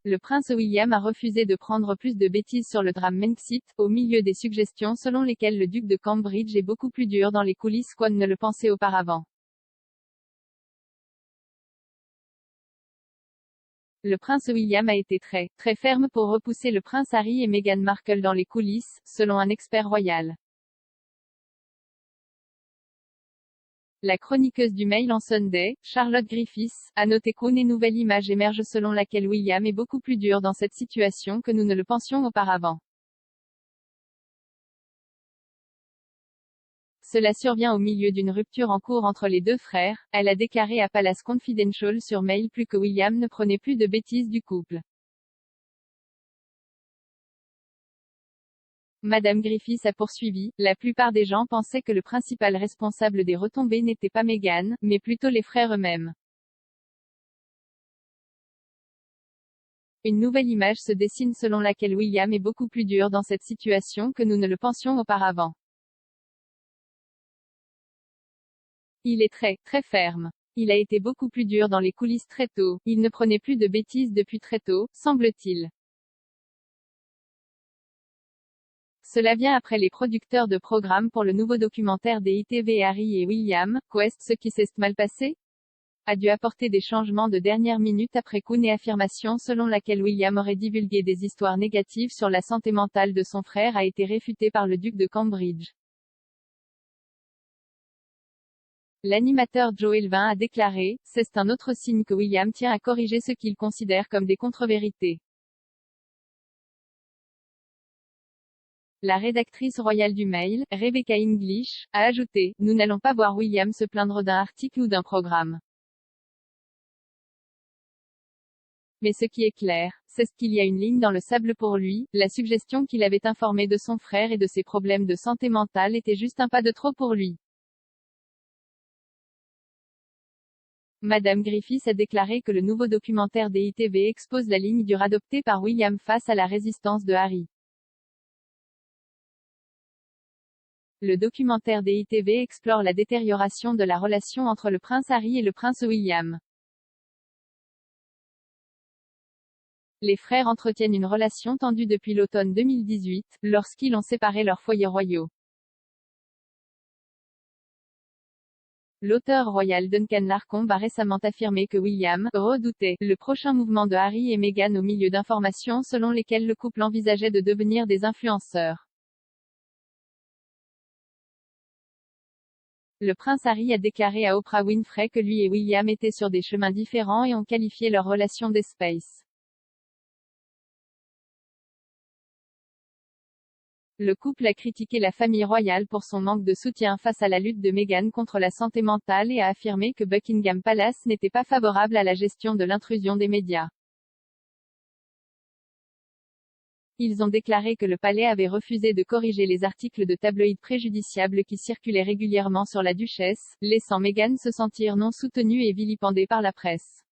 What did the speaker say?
Le prince William a refusé de prendre plus de bêtises sur le drame Brexit, au milieu des suggestions selon lesquelles le duc de Cambridge est beaucoup plus dur dans les coulisses qu'on ne le pensait auparavant. Le prince William a été très ferme pour repousser le prince Harry et Meghan Markle dans les coulisses, selon un expert royal. La chroniqueuse du Mail on Sunday, Charlotte Griffiths, a noté qu'une nouvelle image émerge selon laquelle William est beaucoup plus dur dans cette situation que nous ne le pensions auparavant. Cela survient au milieu d'une rupture en cours entre les deux frères, elle a déclaré à Palace Confidential sur Mail plus que William ne prenait plus de bêtises du couple. Madame Griffiths a poursuivi, la plupart des gens pensaient que le principal responsable des retombées n'était pas Meghan, mais plutôt les frères eux-mêmes. Une nouvelle image se dessine selon laquelle William est beaucoup plus dur dans cette situation que nous ne le pensions auparavant. Il est très ferme. Il a été beaucoup plus dur dans les coulisses très tôt, il ne prenait plus de bêtises depuis très tôt, semble-t-il. Cela vient après les producteurs de programmes pour le nouveau documentaire des ITV Harry et William, Quest, ce qui s'est mal passé a dû apporter des changements de dernière minute après qu'une affirmation selon laquelle William aurait divulgué des histoires négatives sur la santé mentale de son frère a été réfutée par le duc de Cambridge. L'animateur Joe Elvin a déclaré « C'est un autre signe que William tient à corriger ce qu'il considère comme des contre-vérités. » La rédactrice royale du Mail, Rebecca English, a ajouté « Nous n'allons pas voir William se plaindre d'un article ou d'un programme. Mais ce qui est clair, c'est qu'il y a une ligne dans le sable pour lui, la suggestion qu'il avait informé de son frère et de ses problèmes de santé mentale était juste un pas de trop pour lui. » Madame Griffiths a déclaré que le nouveau documentaire des ITV expose la ligne dure adoptée par William face à la résistance de Harry. Le documentaire des ITV explore la détérioration de la relation entre le prince Harry et le prince William. Les frères entretiennent une relation tendue depuis l'automne 2018, lorsqu'ils ont séparé leurs foyers royaux. L'auteur royal Duncan Larcombe a récemment affirmé que William redoutait le prochain mouvement de Harry et Meghan au milieu d'informations selon lesquelles le couple envisageait de devenir des influenceurs. Le prince Harry a déclaré à Oprah Winfrey que lui et William étaient sur des chemins différents et ont qualifié leur relation d'espace. Le couple a critiqué la famille royale pour son manque de soutien face à la lutte de Meghan contre la santé mentale et a affirmé que Buckingham Palace n'était pas favorable à la gestion de l'intrusion des médias. Ils ont déclaré que le palais avait refusé de corriger les articles de tabloïds préjudiciables qui circulaient régulièrement sur la duchesse, laissant Meghan se sentir non soutenue et vilipendée par la presse.